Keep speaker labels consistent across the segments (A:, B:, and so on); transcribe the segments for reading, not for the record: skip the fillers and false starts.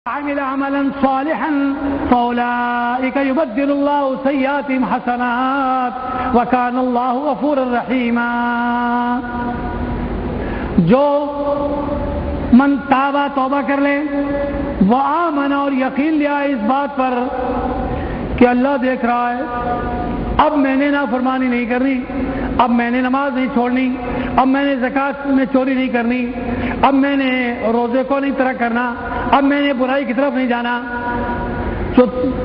A: عمل عملا صالحا فأولئك يبدل الله سيئاتهم حسنات وكان الله غفورا رحيما۔ جو من تابا توبہ کر لے وہ آمن اور یقین لیا اس بات پر کہ اللہ دیکھ رہا ہے، اب میں نے نافرمانی نہیں کرنی، اب میں نے نماز نہیں چھوڑنی، اب میں نے زکوٰۃ میں چوری نہیں کرنی، اب میں نے روزے کو نہیں ترک کرنا، اب میں نے برائی کی طرف نہیں جانا۔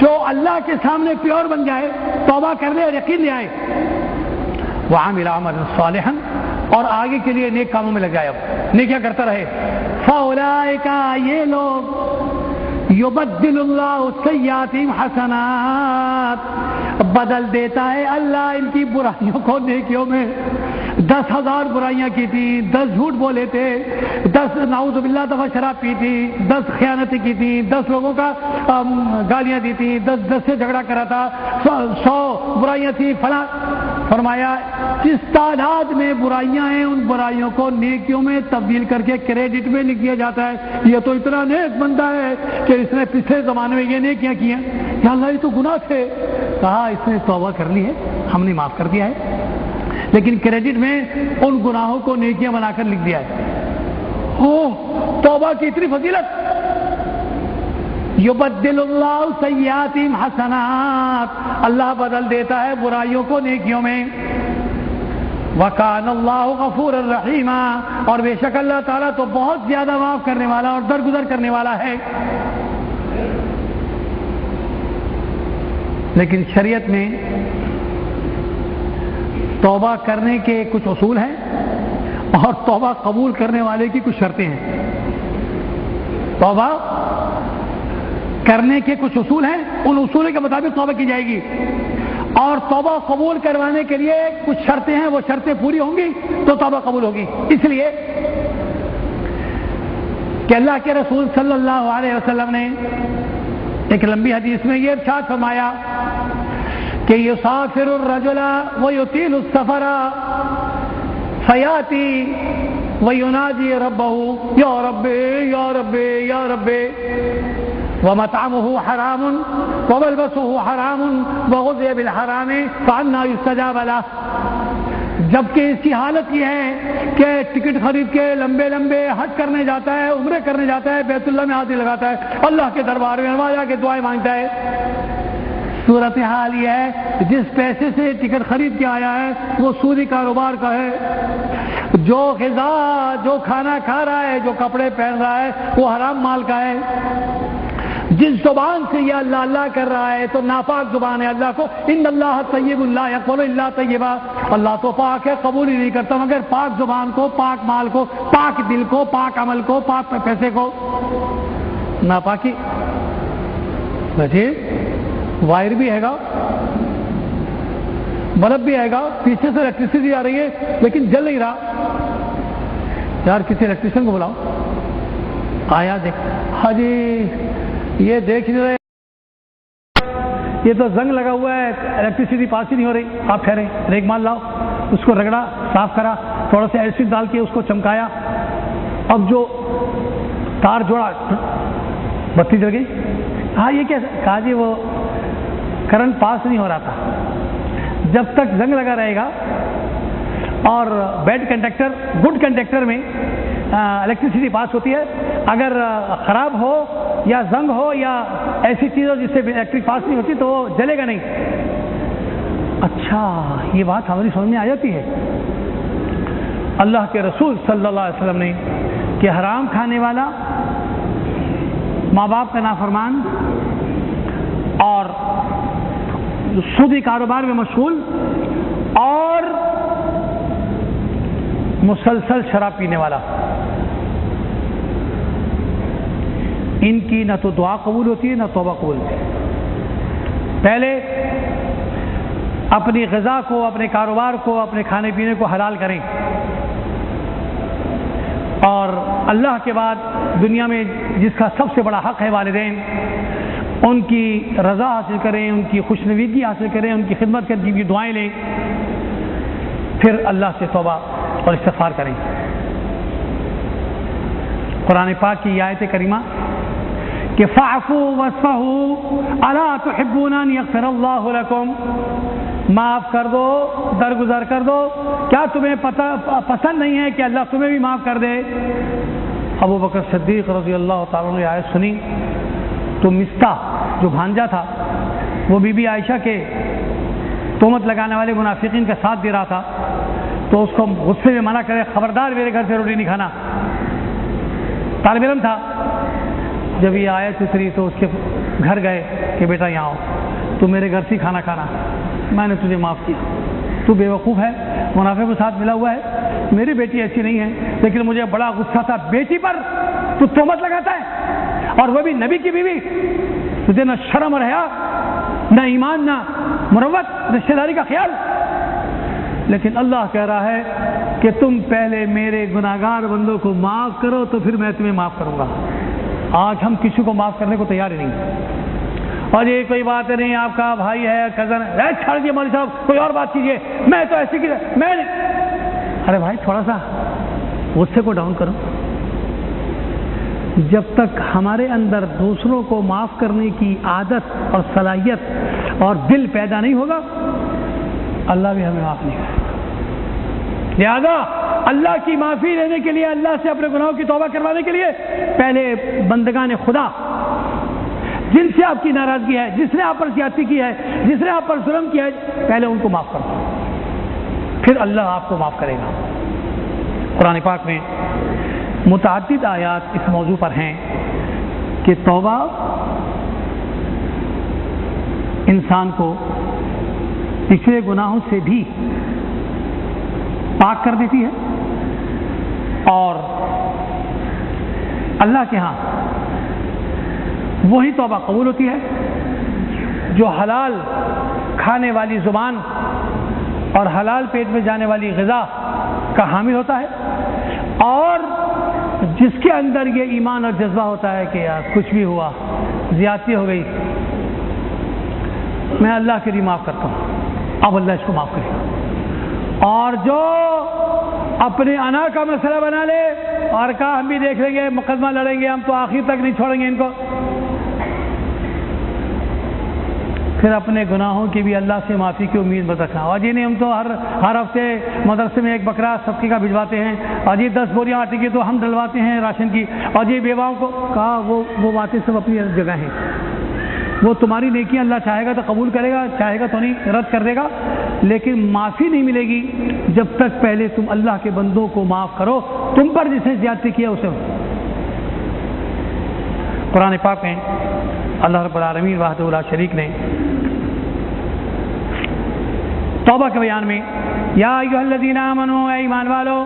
A: جو اللہ کے سامنے پیور بن جائے، توبہ کر لے اور یقین لے آئے، وعمل عملا صالحا، اور آگے کے لیے نیک کاموں میں لگ جائے، اب نیکیاں کرتا رہے، فاولئک، یہ لوگ، یبدل اللہ سیئاتہم حسنات، بدل دیتا ہے اللہ ان کی برائیوں کو نیکیوں میں۔ 10,000 برائیاں کی تھی، 10 جھوٹ بولے تھے، 10 نعوذ باللہ دفعہ شراب پی تھی، 10 خیانتیں کی تھی، 10 لوگوں کا گالیاں دی تھی، 10 سے جھگڑا کرا تھا، 100 برائیاں تھی، فلاں، فرمایا جس تعداد میں برائیاں ہیں ان برائیوں کو نیکیوں میں تبدیل کر کے کریڈٹ میں لکھ دیا جاتا ہے۔ یہ تو اتنا نیک بندہ ہے کہ اس نے پچھلے زمانے میں یہ نیکیاں کی ہیں، یا اللہ یہ تو گناہ تھے، کہا اس نے توبہ کر لی ہے، ہم نے معاف کر دیا ہے، لیکن کریڈٹ میں ان گناہوں کو نیکیاں بنا کر لکھ دیا ہے۔ توبہ کی اتنی فضیلت، یبدل اللہ سیئاتہم حسنات، اللہ بدل دیتا ہے برائیوں کو نیکیوں میں، وکان اللہ غفورا رحیما، اور بے شک اللہ تعالیٰ تو بہت زیادہ معاف کرنے والا اور درگزر کرنے والا ہے۔ لیکن شریعت میں توبہ کرنے کے کچھ اصول ہیں اور توبہ قبول کرنے والے کی کچھ شرطیں ہیں۔ توبہ کرنے کے کچھ اصول ہیں، ان اصولوں کے مطابق توبہ کی جائے گی، اور توبہ قبول کروانے کے لیے کچھ شرطیں ہیں، وہ شرطیں پوری ہوں گی تو توبہ قبول ہوگی۔ اس لیے کہ اللہ کے رسول صلی اللہ علیہ وسلم نے ایک لمبی حدیث میں یہ ارشاد فرمایا کہ یسافر الرجل ویطیل السفر فیاتی وینادی ربہ یا رب یا رب یا رب ومطعمه حرام وملبسه حرام وغذي بالحرام فأنى يستجاب له۔ جبکہ اس کی حالت یہ ہے کہ ٹکٹ خرید کے لمبے لمبے حج کرنے جاتا ہے، عمرے کرنے جاتا ہے، بیت اللہ میں ہاتھ لگاتا ہے، اللہ کے دربار میں آ کے دعائیں مانگتا ہے۔ صورتحال یہ ہے جس پیسے سے ٹکٹ خرید کے آیا ہے وہ سودی کاروبار کا ہے، جو غذا، جو کھانا کھا رہا ہے، جو کپڑے پہن رہا ہے وہ حرام مال کا ہے، جس زبان سے یہ اللہ اللہ کر رہا ہے تو ناپاک زبان ہے۔ اللہ کو ان اللہ طیب لا یقبل الا طیبا، اللہ تو پاک ہے، قبول ہی نہیں کرتا مگر پاک زبان کو، پاک مال کو، پاک دل کو، پاک عمل کو، پاک پیسے کو۔ ناپاکی ویسے وائر بھی ہے گا، بلب بھی ہے گا، پیچھے سے الیکٹریسٹی آ رہی ہے لیکن جل نہیں رہا، یار کسی الیکٹریشین کو بلاؤ، آیا دیکھ، ہاں جی یہ دیکھ نہیں رہے، یہ تو زنگ لگا ہوا ہے، الیکٹریسٹی پاس ہی نہیں ہو رہی، آپ ٹھہرے، ریک مال لاؤ، اس کو رگڑا، صاف کرا، تھوڑا سا ایسڈ ڈال کے اس کو چمکایا، اب جو تار جوڑا، بتی جل گئی، ہاں یہ کیا، کہا جی وہ کرنٹ پاس نہیں ہو رہا تھا۔ جب تک زنگ لگا رہے گا اور بیڈ کنڈکٹر، گڈ کنڈکٹر میں الیکٹریسٹی پاس ہوتی ہے، اگر خراب ہو یا زنگ ہو یا ایسی چیز ہو جس سے الیکٹرک پاس نہیں ہوتی تو وہ جلے گا نہیں۔ اچھا یہ بات ہماری سمجھ میں آ جاتی ہے۔ اللہ کے رسول صلی اللہ علیہ وسلم نے کہ حرام کھانے والا، ماں باپ کا نافرمان اور سودی کاروبار میں مشغول اور مسلسل شراب پینے والا، ان کی نہ تو دعا قبول ہوتی ہے نہ توبہ قبول ہوتی ہے۔ پہلے اپنی غذا کو، اپنے کاروبار کو، اپنے کھانے پینے کو حلال کریں، اور اللہ کے بعد دنیا میں جس کا سب سے بڑا حق ہے والدین، ان کی رضا حاصل کریں، ان کی خوشنویدگی حاصل کریں، ان کی خدمت کریں، ان کی دعائیں لیں، پھر اللہ سے توبہ اور استغفار کریں۔ قرآن پاک کی یہ آیت کریمہ کہ فاعفو واسفحو الا تحبون ان یغفر اللہ لکم، معاف کر دو، درگزر کر دو، کیا تمہیں پسند نہیں ہے کہ اللہ تمہیں بھی معاف کر دے؟ ابو بکر صدیق رضی اللہ تعالیٰ نے آیت سنی تو مستح جو بھانجا تھا وہ بی بی عائشہ کے تہمت لگانے والے منافقین کا ساتھ دے رہا تھا، تو اس کو غصے میں منع کرے، خبردار میرے گھر سے روٹی نہیں کھانا، طالب علم تھا۔ جب یہ آیت اتری تو اس کے گھر گئے کہ بیٹا یہاں آؤ، تو میرے گھر سے کھانا کھانا، میں نے تجھے معاف کیا، تو بے وقوف ہے، منافق کے ساتھ ملا ہوا ہے، میری بیٹی ایسی نہیں ہے، لیکن مجھے بڑا غصہ تھا، بیٹی پر تو تہمت لگاتا ہے اور وہ بھی نبی کی بیوی، تجھے نہ شرم اور حیا، نہ ایمان، نہ مروت، رشتہ داری کا خیال۔ لیکن اللہ کہہ رہا ہے کہ تم پہلے میرے گناہگار بندوں کو معاف کرو تو پھر میں تمہیں معاف کروں گا۔ آج ہم کسی کو معاف کرنے کو تیار ہی نہیں، اور یہ کوئی بات نہیں آپ کا بھائی ہے، کزن ہے، چھاڑ دیے مولوی صاحب، کوئی اور بات کیجیے، میں تو ایسی کی میں نہیں۔ ارے بھائی تھوڑا سا غصے کو ڈاؤن کرو۔ جب تک ہمارے اندر دوسروں کو معاف کرنے کی عادت اور صلاحیت اور دل پیدا نہیں ہوگا، اللہ بھی ہمیں معاف نہیں کرے۔ لہذا اللہ کی معافی لینے کے لیے، اللہ سے اپنے گناہوں کی توبہ کروانے کے لیے، پہلے بندگان خدا جن سے آپ کی ناراضگی ہے، جس نے آپ پر زیادتی کی ہے، جس نے آپ پر ظلم کیا ہے، پہلے ان کو معاف کرو، پھر اللہ آپ کو معاف کرے گا۔ قرآن پاک میں متعدد آیات اس موضوع پر ہیں کہ توبہ انسان کو پچھلے گناہوں سے بھی پاک کر دیتی ہے، اور اللہ کے ہاں وہی توبہ قبول ہوتی ہے جو حلال کھانے والی زبان اور حلال پیٹ میں جانے والی غذا کا حامل ہوتا ہے، اور جس کے اندر یہ ایمان اور جذبہ ہوتا ہے کہ یار کچھ بھی ہوا، زیادتی ہو گئی، میں اللہ کے لیے معاف کرتا ہوں، اب اللہ اس کو معاف کرے گا۔ اور جو اپنے انا کا مسئلہ بنا لے اور کہا ہم بھی دیکھ لیں گے، مقدمہ لڑیں گے، ہم تو آخر تک نہیں چھوڑیں گے ان کو، پھر اپنے گناہوں کی بھی اللہ سے معافی کی امید مت رکھنا۔ اور جی نہیں ہم تو ہر ہفتے مدرسے میں ایک بکرا صدقے کا بھجواتے ہیں، اور جی 10 بوریاں آٹے کی تو ہم ڈلواتے ہیں راشن کی، اور جی بیواؤں کو کہا وہ باتیں سب اپنی جگہ ہیں، وہ تمہاری نیکیاں اللہ چاہے گا تو قبول کرے گا، چاہے گا تو نہیں رد کر دے گا، لیکن معافی نہیں ملے گی جب تک پہلے تم اللہ کے بندوں کو معاف کرو، تم پر جسے زیادتی کیا اسے۔ قرآن پاک میں اللہ رب العالمین وحدہ لا شریک نے توبہ کے بیان میں یا ایھا الذین آمنوا، اے ایمان والو،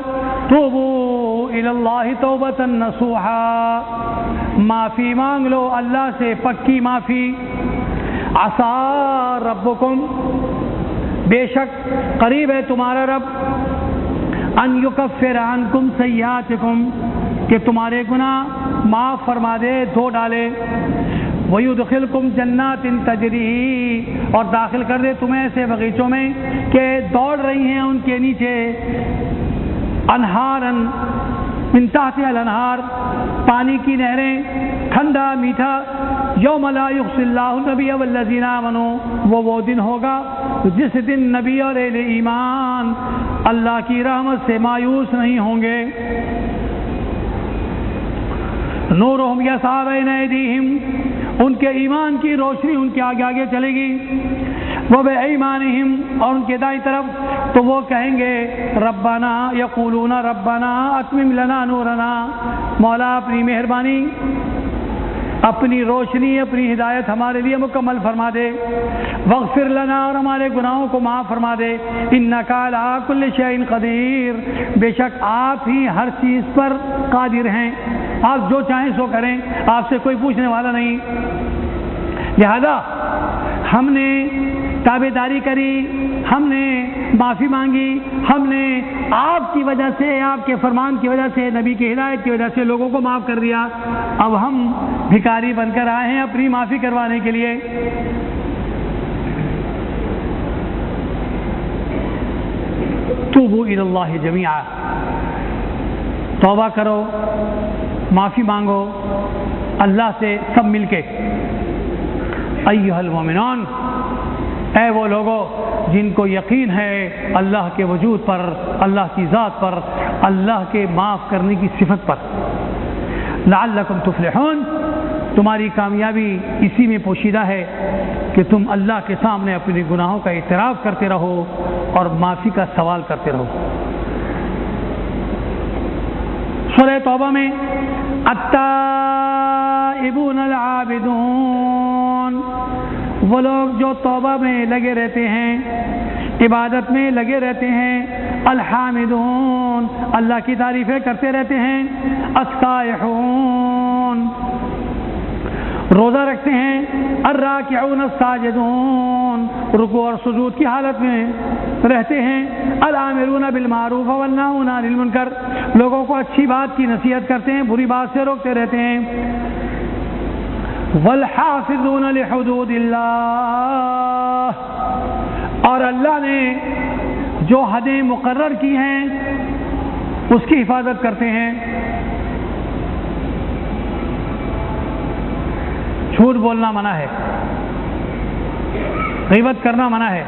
A: توبوا الی اللہ توبۃ نصوحا، معافی مانگ لو اللہ سے پکی معافی، عسیٰ ربکم، بے شک قریب ہے تمہارا رب، ان یکفر عنکم سیئاتکم، کہ تمہارے گناہ معاف فرما دے، دھو ڈالے، وَيُدْخِلْكُمْ جَنَّاتٍ تَجْرِي، اور داخل کر دے تمہیں ایسے باغیچوں میں کہ دوڑ رہی ہیں ان کے نیچے انہاراً من تحتها الانہار، پانی کی نہریں، ٹھنڈا میٹھا، یوم لا یخزی اللہ النبی والذین آمنوا، وہ دن ہوگا جس دن نبی اور اہل ایمان اللہ کی رحمت سے مایوس نہیں ہوں گے۔ نورہم یسعی بین ایدیہم، ان کے ایمان کی روشنی ان کے آگے آگے چلے گی، وبایمانہم، اور ان کے دائیں طرف تو وہ کہیں گے ربنا، یقولون ربنا اتمم لنا نورنا، مولا اپنی مہربانی، اپنی روشنی، اپنی ہدایت ہمارے لیے مکمل فرما دے، واغفر لنا، اور ہمارے گناہوں کو معاف فرما دے، انک علی کل شیء قدیر، بے شک آپ ہی ہر چیز پر قادر ہیں، آپ جو چاہیں سو کریں، آپ سے کوئی پوچھنے والا نہیں۔ لہذا ہم نے تابعداری کری، ہم نے معافی مانگی، ہم نے آپ کی وجہ سے، آپ کے فرمان کی وجہ سے، نبی کی ہدایت کی وجہ سے لوگوں کو معاف کر دیا، اب ہم بھکاری بن کر آئے ہیں اپنی معافی کروانے کے لیے۔ توبوا الی اللہ جمیعا، توبہ کرو، معافی مانگو اللہ سے سب مل کے ایھا المؤمنون، اے وہ لوگوں جن کو یقین ہے اللہ کے وجود پر، اللہ کی ذات پر، اللہ کے معاف کرنے کی صفت پر، لعلکم تفلحون، تمہاری کامیابی اسی میں پوشیدہ ہے کہ تم اللہ کے سامنے اپنے گناہوں کا اعتراف کرتے رہو اور معافی کا سوال کرتے رہو۔ سورہ توبہ میں التائبون العابدون، وہ لوگ جو توبہ میں لگے رہتے ہیں، عبادت میں لگے رہتے ہیں، الحامدون، اللہ کی تعریفیں کرتے رہتے ہیں، السائحون، روزہ رکھتے ہیں، الراکعون الساجدون، رکوع اور سجود کی حالت میں رہتے ہیں، الامرون بالمعروف والناہون عن المنکر، لوگوں کو اچھی بات کی نصیحت کرتے ہیں، بری بات سے روکتے رہتے ہیں، والحافظون لحدود اللہ، اور اللہ نے جو حدیں مقرر کی ہیں اس کی حفاظت کرتے ہیں۔ جھوٹ بولنا منع ہے، غیبت کرنا منع ہے،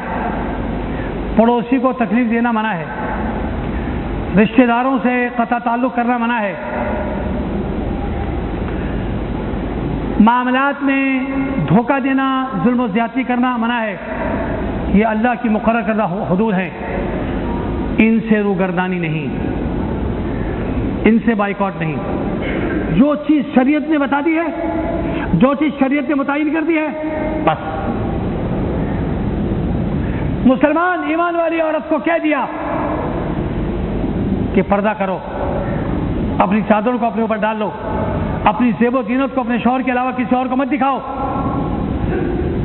A: پڑوسی کو تکلیف دینا منع ہے، رشتہ داروں سے قطع تعلق کرنا منع ہے، معاملات میں دھوکہ دینا، ظلم و زیادتی کرنا منع ہے۔ یہ اللہ کی مقرر کردہ حدود ہیں، ان سے روگردانی نہیں، ان سے بائیکاٹ نہیں۔ جو چیز شریعت نے بتا دی ہے، جو چیز شریعت نے متعین کر دی ہے، بس۔ مسلمان ایمان والی عورت کو کہہ دیا کہ پردہ کرو، اپنی چادر کو اپنے اوپر ڈال لو، اپنی زیب و زینت کو اپنے شوہر کے علاوہ کسی اور کو مت دکھاؤ۔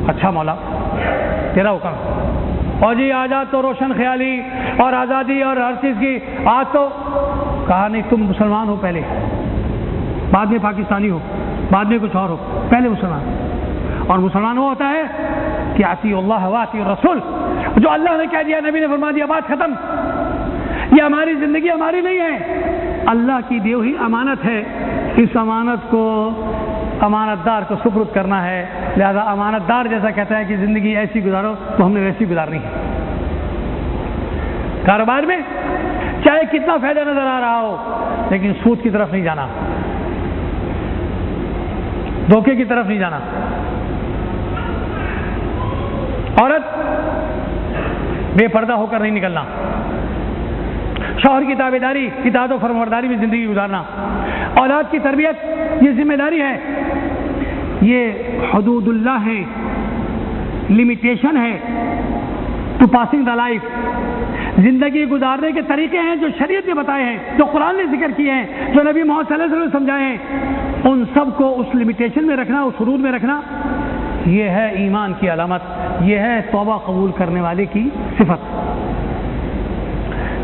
A: اچھا مولا تیرا حکم، اور جی آزاد تو روشن خیالی اور آزادی اور ہر چیز کی، آج تو کہا نہیں تم مسلمان ہو پہلے، بعد میں پاکستانی ہو، بعد میں کچھ اور ہو، پہلے مسلمان۔ اور مسلمان وہ ہوتا ہے کہ اطیعوا اللہ واطیعوا الرسول، جو اللہ نے کہہ دیا، نبی نے فرما دیا، بات ختم۔ یہ ہماری زندگی ہماری نہیں ہے، اللہ کی دی ہوئی امانت ہے، اس امانت کو امانت دار کو سپرد کرنا ہے، لہذا امانت دار جیسا کہتا ہے کہ زندگی ایسی گزارو تو ہم نے ویسی گزارنی ہے۔ کاروبار میں چاہے کتنا فائدہ نظر آ رہا ہو، لیکن سود کی طرف نہیں جانا، دھوکے کی طرف نہیں جانا۔ عورت بے پردہ ہو کر نہیں نکلنا، شوہر کی تابعداری، اطاعت و فرمانبرداری میں زندگی گزارنا، اولاد کی تربیت یہ ذمہ داری ہے، یہ حدود اللہ ہے، لمیٹیشن ہے ٹو پاسنگ دا لائف۔ زندگی گزارنے کے طریقے ہیں جو شریعت نے بتائے ہیں، جو قرآن نے ذکر کیے ہیں، جو نبی محمد صلی اللہ علیہ وسلم نے سمجھائے ہیں، ان سب کو اس لمیٹیشن میں رکھنا، اس حدود میں رکھنا، یہ ہے ایمان کی علامت، یہ ہے توبہ قبول کرنے والے کی صفت۔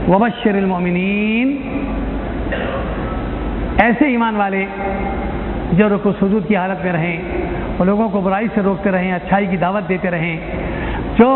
A: وبشر المؤمنین، ایسے ایمان والے جو رکوع سجود کی حالت میں رہیں، وہ لوگوں کو برائی سے روکتے رہیں، اچھائی کی دعوت دیتے رہیں، جو